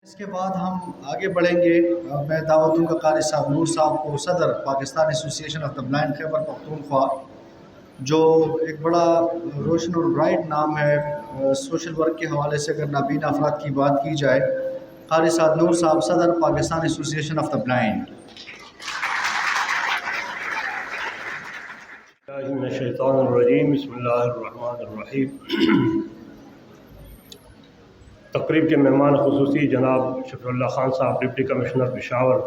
اس کے بعد ہم آگے بڑھیں گے۔ میں دعوت دوں گا قاری صاحب نور صاحب کو، صدر پاکستان ایسوسی ایشن of the blind Khyber Pakhtunkhwa, جو ایک بڑا روشن اور برائٹ نام ہے سوشل ورک کے حوالے سے۔ اگر نابینا افراد کی بات کی جائے، قاری صاحب نور صاحب، صدر پاکستان ایسوسی ایشن آف دا بلائنڈ۔ من الشیطان الرجیم، بسم اللہ الرحمن الرحیم۔ تقریب کے مہمان خصوصی جناب شفیع اللہ خان صاحب، ڈپٹی کمشنر پشاور،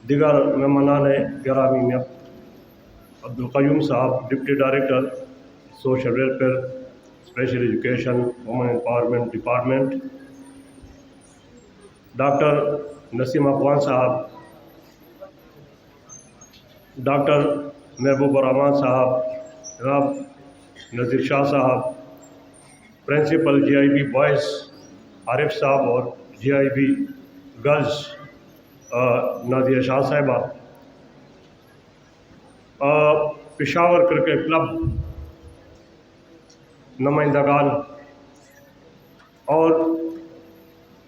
دیگر مہمانان گرامی میں عبدالقیوم صاحب، deputy director social welfare special education women empowerment department, doctor Naseem Afghan صاحب، ڈاکٹر محبوب الرحمان صاحب، جناب نذیر شاہ صاحب، principal G I B boys Arif صاحب، اور G I B girls Nazia Shah صاحبہ، پشاور کرکٹ کلب نمائندگان اور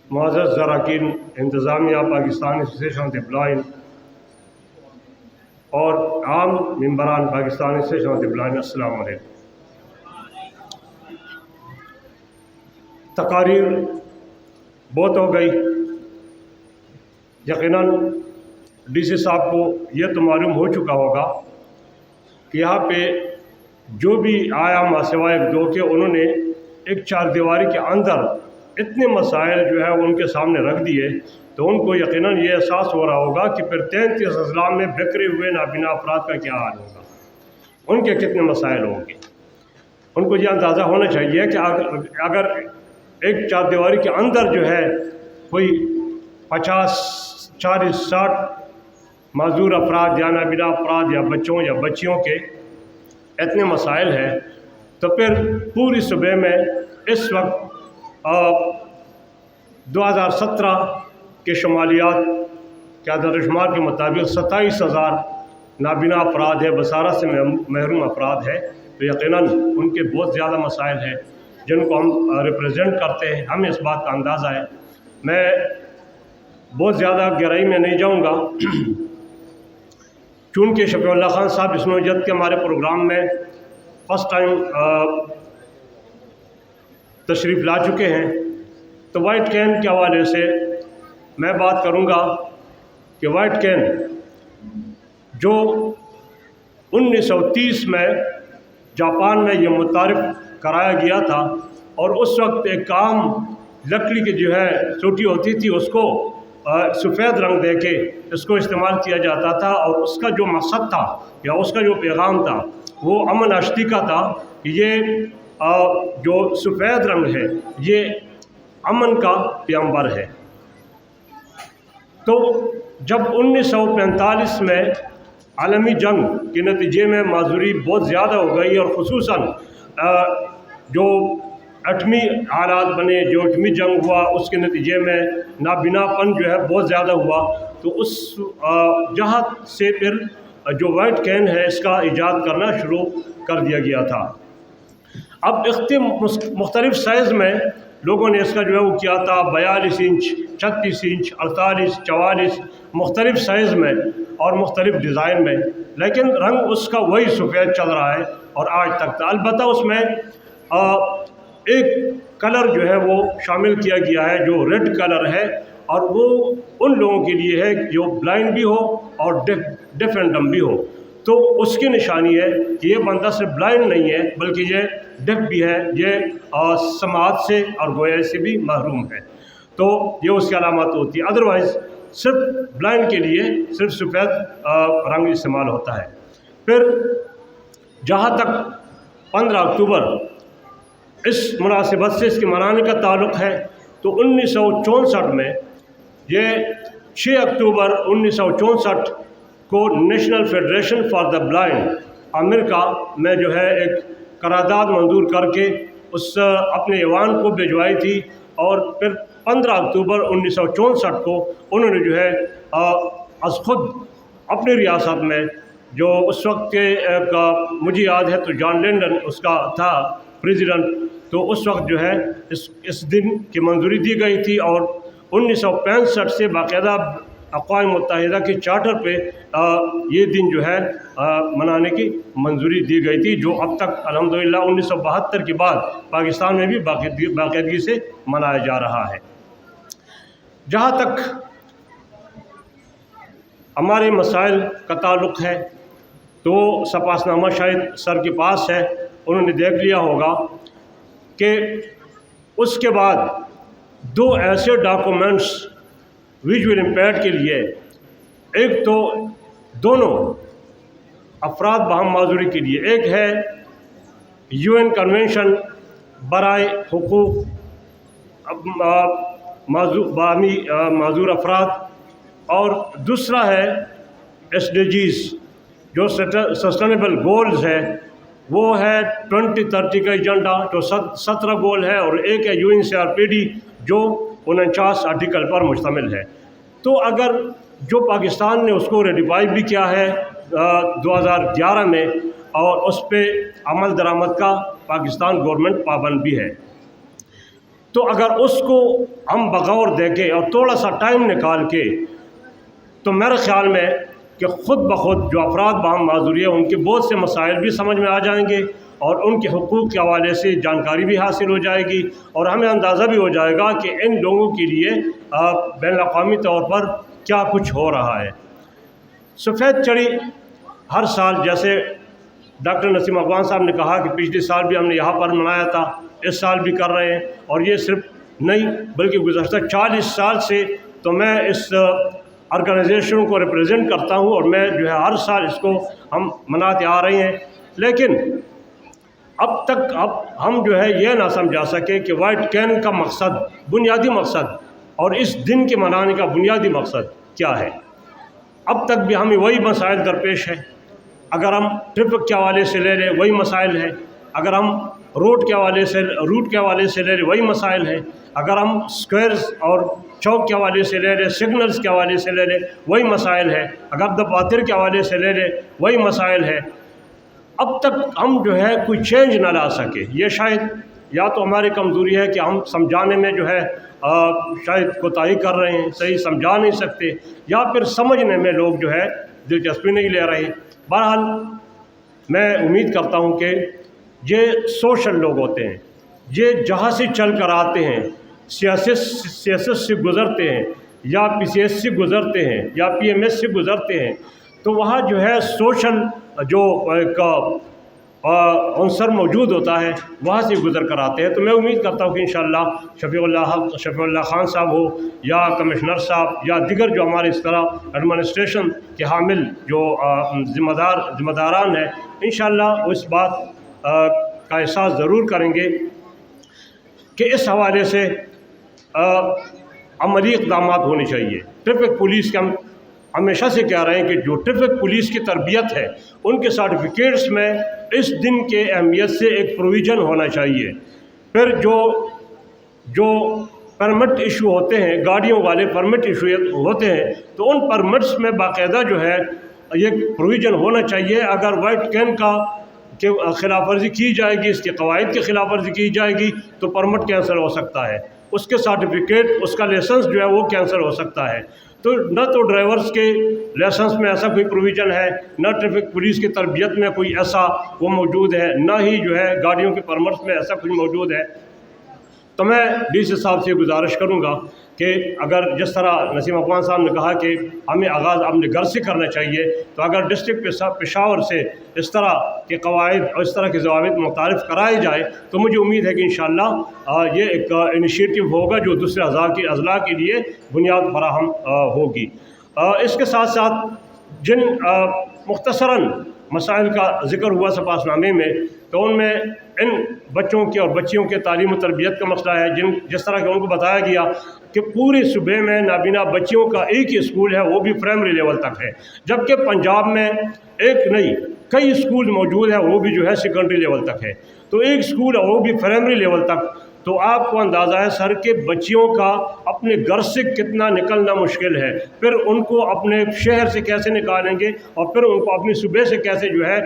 معزز ذراکین انتظامیہ پاکستان ایسوسی ایشن آف دی بلائنڈ اور عام ممبران پاکستان ایسوسی ایشن آف دی بلائنڈ، السلام علیکم۔ تقاریر بہت ہو گئی۔ یقیناً ڈی سی صاحب کو یہ تو معلوم ہو چکا ہوگا کہ یہاں پہ جو بھی آیا ماں سوائے ایک دو کے، انہوں نے ایک چار دیواری کے اندر اتنے مسائل جو ہے ان کے سامنے رکھ دیے، تو ان کو یقیناً یہ احساس ہو رہا ہوگا کہ پھر 33 اضلاع میں بکھرے ہوئے نابینا افراد کا کیا حال ہوگا، ان کے کتنے مسائل ہوں گے۔ ان کو یہ اندازہ ہونا چاہیے کہ اگر ایک چار دیواری کے اندر جو ہے کوئی 50 40 60 معذور افراد یا نابینا افراد یا بچوں یا بچیوں کے اتنے مسائل ہیں، تو پھر پوری صوبے میں اس وقت 2017 کے شمالیات کے اعداد و شمار کے مطابق 27,000 نابینا افراد ہے، بصارت سے محروم افراد ہے، تو یقیناً ان کے بہت زیادہ مسائل ہیں جن کو ہم ریپریزنٹ کرتے ہیں، ہمیں اس بات کا اندازہ ہے۔ میں بہت زیادہ گہرائی میں نہیں جاؤں گا، چونکہ شفیع اللہ خان صاحب اس نوعیت کے ہمارے پروگرام میں فرسٹ ٹائم تشریف لا چکے ہیں، تو وائٹ کین کے حوالے سے میں بات کروں گا کہ وائٹ کین جو 1930 میں جاپان میں یہ متعارف کرایا گیا تھا، اور اس وقت ایک عام لکڑی کی جو ہے چوٹی ہوتی تھی، اس کو سفید رنگ دے کے اس کو استعمال کیا جاتا تھا، اور اس کا جو مقصد تھا یا اس کا جو پیغام تھا وہ امن آشتی کا تھا کہ یہ جو سفید رنگ ہے یہ امن کا پیغمبر ہے۔ تو جب 1945 میں عالمی جنگ کے نتیجے میں معذوری بہت زیادہ ہو گئی، اور خصوصاً جو ایٹمی حالات بنے، جو ایٹمی جنگ ہوا، اس کے نتیجے میں نابینا پن جو ہے بہت زیادہ ہوا، تو اس جہاں سے پھر جو وائٹ کین ہے اس کا ایجاد کرنا شروع کر دیا گیا تھا۔ اب مختلف سائز میں لوگوں نے اس کا جو ہے وہ کیا تھا، 42 انچ، 36 انچ، 48، 44، مختلف سائز میں اور مختلف ڈیزائن میں، لیکن رنگ اس کا وہی سفید چل رہا ہے اور آج تک تھا۔ البتہ اس میں ایک کلر جو ہے وہ شامل کیا گیا ہے جو ریڈ کلر ہے، اور وہ ان لوگوں کے لیے ہے جو بلائنڈ بھی ہو اور ڈیف اینڈ ڈم بھی ہو، تو اس کی نشانی ہے کہ یہ بندہ صرف بلائنڈ نہیں ہے بلکہ یہ ڈیف بھی ہے، یہ سماعت سے اور گویا سے بھی محروم ہے، تو یہ اس کی علامات ہوتی ہے۔ ادروائز صرف بلائنڈ کے لیے صرف سفید رنگ استعمال ہوتا ہے۔ پھر جہاں تک 15 اکتوبر اس مناسبت سے اس کے منانے کا تعلق ہے، تو 1964 میں یہ 6 اکتوبر 1964 کو national federation for the blind امریکہ میں جو ہے ایک قرارداد منظور کر کے اس اپنے ایوان کو بھجوائی تھی، اور پھر 15 اکتوبر 1964 کو انہوں نے جو ہے از خود اپنی ریاست میں، جو اس وقت کے مجھے یاد ہے تو جان لینڈن اس کا تھا پریزیڈنٹ، تو اس وقت جو ہے اس دن کی منظوری دی گئی تھی، اور 1965 سے باقاعدہ اقوام متحدہ کے چارٹر پہ یہ دن جو ہے منانے کی منظوری دی گئی تھی، جو اب تک الحمدللہ 1972 کے بعد پاکستان میں بھی باقاعدگی سے منایا جا رہا ہے۔ جہاں تک ہمارے مسائل کا تعلق ہے تو سپاس نامہ شاید سر کے پاس ہے، انہوں نے دیکھ لیا ہوگا کہ اس کے بعد 2 ایسے ڈاکومنٹس ویژول امپیئرڈ کے لیے، ایک تو دونوں افراد باہم معذوری کے لیے، ایک ہے UN کنونشن برائے حقوق باہمی معذور افراد، اور دوسرا ہے SDGs جو سسٹینیبل گولز ہے، وہ ہے 2030 کا ایجنڈا جو 17 گول ہے، اور ایک ہے UNCRPD جو 49 آرٹیکل پر مشتمل ہے۔ تو اگر جو پاکستان نے اس کو ریٹیفائی بھی کیا ہے 2011 میں، اور اس پہ عمل درآمد کا پاکستان گورنمنٹ پابند بھی ہے، تو اگر اس کو ہم بغور دیکھیں اور تھوڑا سا ٹائم نکال کے، تو میرے خیال میں کہ خود بخود جو افراد باہم معذوری ہیں ان کے بہت سے مسائل بھی سمجھ میں آ جائیں گے، اور ان کے حقوق کے حوالے سے جانکاری بھی حاصل ہو جائے گی، اور ہمیں اندازہ بھی ہو جائے گا کہ ان لوگوں کے لیے بین الاقوامی طور پر کیا کچھ ہو رہا ہے۔ سفید چڑی ہر سال، جیسے ڈاکٹر نسیم افغان صاحب نے کہا کہ پچھلے سال بھی ہم نے یہاں پر منایا تھا، اس سال بھی کر رہے ہیں، اور یہ صرف نہیں بلکہ گزشتہ 40 سال سے تو میں اس آرگنائزیشن کو ریپریزنٹ کرتا ہوں، اور میں جو ہے ہر سال اس کو ہم مناتے آ رہے ہیں۔ لیکن اب تک ہم جو ہے یہ نہ سمجھا سکے کہ وائٹ کین کا مقصد، بنیادی مقصد، اور اس دن کے منانے کا بنیادی مقصد کیا ہے۔ اب تک بھی ہمیں وہی مسائل درپیش ہیں، اگر ہم ٹریفک کے حوالے سے لے لیں وہی مسائل ہیں، اگر ہم روٹ کے حوالے سے لے لیں وہی مسائل ہیں، اگر ہم اسکوائرز اور چوک کے حوالے سے لے لیں، سگنلز کے حوالے سے لے لیں وہی مسائل ہیں، اگر دفاتر کے حوالے سے لے لیں وہی مسائل ہیں۔ اب تک ہم جو ہے کوئی چینج نہ لا سکے، یہ شاید یا تو ہماری کمزوری ہے کہ ہم سمجھانے میں جو ہے شاید کوتاہی کر رہے ہیں، صحیح سمجھا نہیں سکتے، یا پھر سمجھنے میں لوگ جو ہے دلچسپی نہیں لے رہے۔ بہرحال میں امید کرتا ہوں کہ یہ سوشل لوگ ہوتے ہیں، یہ جہاں سے چل کر آتے ہیں، سیاست سے گزرتے ہیں، یا PCS سے گزرتے ہیں، یا PMS سے گزرتے ہیں، تو وہاں جو ہے سوشل جو ایک عنصر موجود ہوتا ہے وہاں سے گزر کر آتے ہیں۔ تو میں امید کرتا ہوں کہ انشاءاللہ شفیع اللہ خان صاحب ہو، یا کمشنر صاحب، یا دیگر جو ہمارے اس طرح ایڈمنسٹریشن کے حامل جو ذمہ داران ہیں، انشاءاللہ اس بات کا احساس ضرور کریں گے کہ اس حوالے سے عملی اقدامات ہونے چاہیے۔ ٹریفک پولیس کے ہم ہمیشہ سے کہہ رہے ہیں کہ جو ٹریفک پولیس کی تربیت ہے ان کے سرٹیفکیٹس میں اس دن کے اہمیت سے ایک پروویژن ہونا چاہیے۔ پھر جو پرمٹ ایشو ہوتے ہیں، گاڑیوں والے پرمٹ ایشو ہوتے ہیں، تو ان پرمٹس میں باقاعدہ جو ہے یہ پروویژن ہونا چاہیے۔ اگر وائٹ کین کا خلاف ورزی کی جائے گی، اس کے قواعد کی خلاف ورزی کی جائے گی تو پرمٹ کینسل ہو سکتا ہے، اس کے سرٹیفکیٹ، اس کا لائسنس جو ہے وہ کینسل ہو سکتا ہے۔ تو نہ تو ڈرائیورز کے لائسنس میں ایسا کوئی پروویژن ہے، نہ ٹریفک پولیس کی تربیت میں کوئی ایسا وہ موجود ہے، نہ ہی جو ہے گاڑیوں کے پرمٹس میں ایسا کچھ موجود ہے۔ تو میں DC صاحب سے گزارش کروں گا کہ اگر جس طرح نسیم افغان صاحب نے کہا کہ ہمیں آغاز اپنے گھر سے کرنا چاہیے، تو اگر ڈسٹرکٹ پشاور سے اس طرح کے قواعد اور اس طرح کے ضوابط متعارف کرائے جائے تو مجھے امید ہے کہ انشاءاللہ یہ ایک انیشیٹو ہوگا جو دوسرے اضلاع کے لیے بنیاد فراہم ہوگی۔ اس کے ساتھ ساتھ جن مختصراً مسائل کا ذکر ہوا سپاس نامے میں، تو ان میں ان بچوں کے اور بچیوں کے تعلیم و تربیت کا مسئلہ ہے، جس طرح کہ ان کو بتایا گیا کہ پورے صوبے میں نابینا بچیوں کا ایک ہی اسکول ہے، وہ بھی پرائمری لیول تک ہے، جبکہ پنجاب میں ایک نہیں کئی اسکول موجود ہیں، وہ بھی جو ہے سیکنڈری لیول تک ہے۔ تو ایک اسکول ہے وہ بھی پرائمری لیول تک، تو آپ کو اندازہ ہے سر کہ بچیوں کا اپنے گھر سے کتنا نکلنا مشکل ہے، پھر ان کو اپنے شہر سے کیسے نکالیں گے، اور پھر ان کو اپنی صوبے سے کیسے جو ہے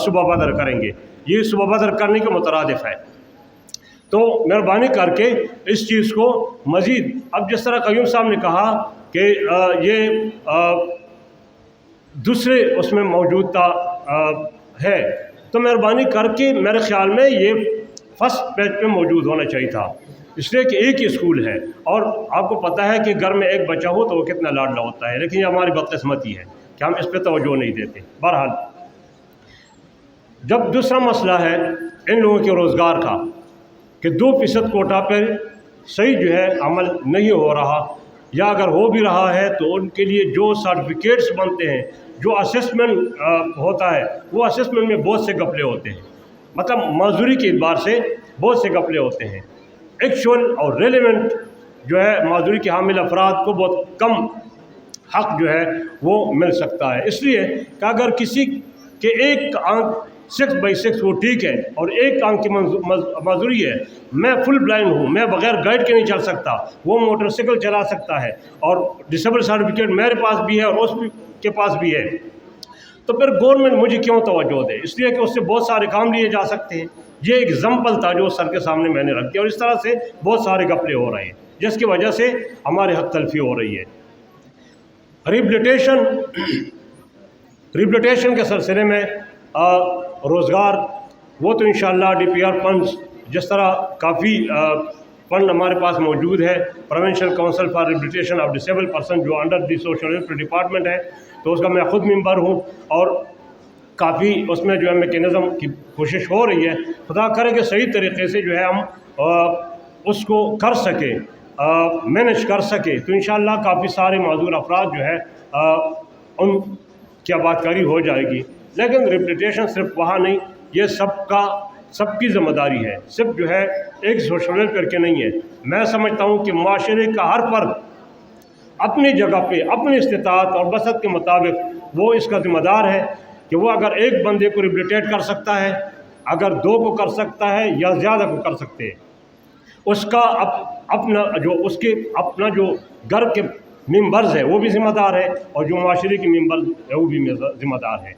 صوبہ بدر کریں گے۔ یہ صوبہ بدر کرنے کے مترادف ہے۔ تو مہربانی کر کے اس چیز کو مزید، اب جس طرح قیوم صاحب نے کہا کہ یہ دوسرے اس میں موجودہ ہے، تو مہربانی کر کے میرے خیال میں یہ فرسٹ پیج پہ موجود ہونا چاہیے تھا، اس لیے کہ ایک ہی اسکول ہے اور آپ کو پتہ ہے کہ گھر میں ایک بچہ ہو تو وہ کتنا لاڈلا ہوتا ہے، لیکن یہ ہماری بدقسمتی ہے کہ ہم اس پہ توجہ نہیں دیتے۔ بہرحال جب دوسرا مسئلہ ہے ان لوگوں کے روزگار کا کہ 2% کوٹا پر صحیح جو ہے عمل نہیں ہو رہا، یا اگر ہو بھی رہا ہے تو ان کے لیے جو سرٹیفکیٹس بنتے ہیں، جو اسسمنٹ ہوتا ہے، وہ اسسمنٹ میں بہت سے گپلے ہوتے ہیں، مطلب معذوری کے اعتبار سے بہت سے گپلے ہوتے ہیں۔ ایکچول اور ریلیونٹ جو ہے معذوری کے حامل افراد کو بہت کم حق جو ہے وہ مل سکتا ہے، اس لیے کہ اگر کسی کے ایک آنکھ 6/6 وہ ٹھیک ہے اور ایک آنکھ کی معذوری ہے، میں فل بلائنڈ ہوں، میں بغیر گائیڈ کے نہیں چل سکتا، وہ موٹر سائیکل چلا سکتا ہے اور ڈسیبل سرٹیفکیٹ میرے پاس بھی ہے اور اس کے پاس بھی ہے، تو پھر گورنمنٹ مجھے کیوں توجہ دے؟ اس لیے کہ اس سے بہت سارے کام لیے جا سکتے ہیں۔ یہ ایگزامپل تھا جو سر کے سامنے میں نے رکھ دیا، اور اس طرح سے بہت سارے گپلے ہو رہے ہیں جس کی وجہ سے ہمارے حق تلفی ہو رہی ہے۔ ریبلیٹیشن کے سلسلے میں روزگار، وہ تو انشاءاللہ DPR فنڈز، جس طرح کافی فنڈ ہمارے پاس موجود ہے، provincial council for rehabilitation of disabled person جو under the social welfare department ہے، تو اس کا میں خود ممبر ہوں اور کافی اس میں جو ہے میکینزم کی کوشش ہو رہی ہے۔ خدا کرے کہ صحیح طریقے سے جو ہے ہم اس کو کر سکیں، مینج کر سکیں، تو انشاءاللہ کافی سارے معذور افراد جو ہے ان کی آباد کاری ہو جائے گی۔ لیکن ریبلیٹیشن صرف وہاں نہیں، یہ سب کی ذمہ داری ہے، صرف جو ہے ایک سوشل ویلفیئر کے نہیں ہے۔ میں سمجھتا ہوں کہ معاشرے کا ہر فرد اپنی جگہ پہ اپنی استطاعت اور بسط کے مطابق وہ اس کا ذمہ دار ہے کہ وہ اگر ایک بندے کو ریبلیٹیٹ کر سکتا ہے، اگر 2 کو کر سکتا ہے یا زیادہ کو کر سکتے ہیں، اس کا اپنا جو گھر کے ممبرز ہے وہ بھی ذمہ دار ہے، اور جو معاشرے کے ممبرز ہے وہ بھی ذمہ دار ہے۔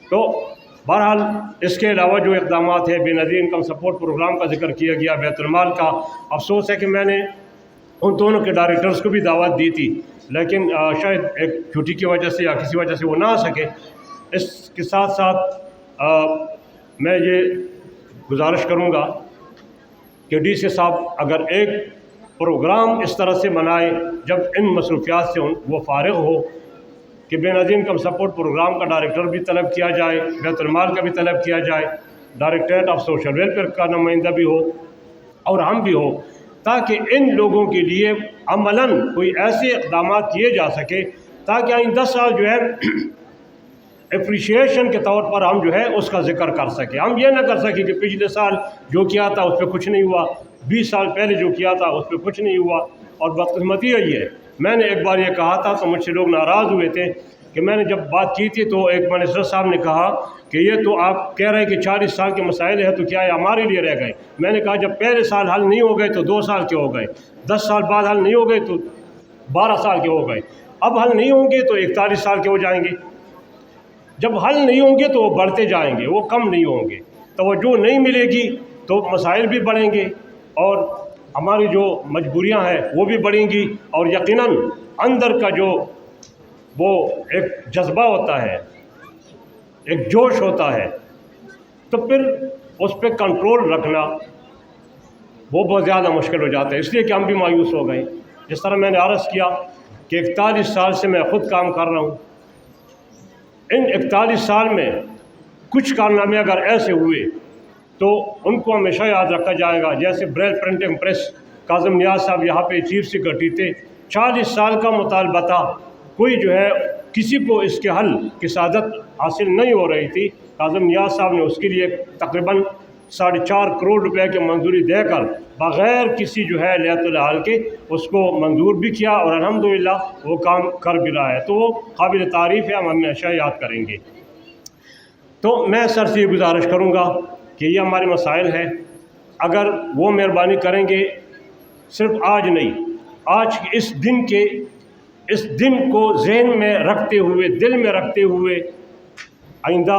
تو بہرحال اس کے علاوہ جو اقدامات ہیں، بے نظیر انکم سپورٹ پروگرام کا ذکر کیا گیا، بیت المال کا، افسوس ہے کہ میں نے ان دونوں کے ڈائریکٹرز کو بھی دعوت دی تھی، لیکن شاید ایک چھٹی کی وجہ سے یا کسی وجہ سے وہ نہ آ سکے۔ اس کے ساتھ ساتھ میں یہ گزارش کروں گا کہ DC صاحب اگر ایک پروگرام اس طرح سے بنائے جب ان مصروفیات سے وہ فارغ ہو کہ بے نظیر انکم سپورٹ پروگرام کا ڈائریکٹر بھی طلب کیا جائے، بیت المال کا بھی طلب کیا جائے، ڈائریکٹریٹ آف سوشل ویلفیئر کا نمائندہ بھی ہو اور ہم بھی ہو، تاکہ ان لوگوں کے لیے عملاً کوئی ایسے اقدامات کیے جا سکے تاکہ آئندہ 10 سال جو ہے اپریشیشن کے طور پر ہم جو ہے اس کا ذکر کر سکیں۔ ہم یہ نہ کر سکیں کہ پچھلے سال جو کیا تھا اس پہ کچھ نہیں ہوا، 20 سال پہلے جو کیا تھا اس پہ کچھ نہیں ہوا، اور بدقسمتی یہی ہے۔ میں نے ایک بار یہ کہا تھا تو مجھ سے لوگ ناراض ہوئے تھے کہ میں نے جب بات کی تھی تو ایک منسٹر صاحب نے کہا کہ یہ تو آپ کہہ رہے ہیں کہ 40 سال کے مسائل ہیں تو کیا یہ ہمارے لیے رہ گئے؟ میں نے کہا جب پہلے سال حل نہیں ہو گئے تو 2 سال کے ہو گئے، 10 سال بعد حل نہیں ہو گئے تو 12 سال کے ہو گئے، اب حل نہیں ہوں گے تو 41 سال کے ہو جائیں گے۔ جب حل نہیں ہوں گے تو وہ بڑھتے جائیں گے، وہ کم نہیں ہوں گے، توجہ نہیں ملے گی تو مسائل بھی بڑھیں گے اور ہماری جو مجبوریاں ہیں وہ بھی بڑھیں گی، اور یقیناً اندر کا جو وہ ایک جذبہ ہوتا ہے، ایک جوش ہوتا ہے، تو پھر اس پہ کنٹرول رکھنا وہ بہت زیادہ مشکل ہو جاتا ہے، اس لیے کہ ہم بھی مایوس ہو گئے۔ جس طرح میں نے عرض کیا کہ 41 سال سے میں خود کام کر رہا ہوں، ان 41 سال میں کچھ کارنامے اگر ایسے ہوئے تو ان کو ہمیشہ یاد رکھا جائے گا، جیسے بریل پرنٹنگ پریس، کاظم نیاز صاحب یہاں پہ چیف سیکرٹری تھے، 40 سال کا مطالبہ تھا، کوئی جو ہے کسی کو اس کے حل کی سعادت حاصل نہیں ہو رہی تھی، کاظم نیاز صاحب نے اس کے لیے تقریباً 4.5 کروڑ روپے کی منظوری دے کر بغیر کسی جو ہے لیت الحال کے اس کو منظور بھی کیا، اور الحمدللہ وہ کام کر بھی رہا ہے، تو وہ قابل تعریف ہے، ہم ہمیشہ یاد کریں گے۔ تو میں سر سے یہ گزارش کروں گا کہ یہ ہمارے مسائل ہیں، اگر وہ مہربانی کریں گے، صرف آج نہیں، آج اس دن کو ذہن میں رکھتے ہوئے، دل میں رکھتے ہوئے، آئندہ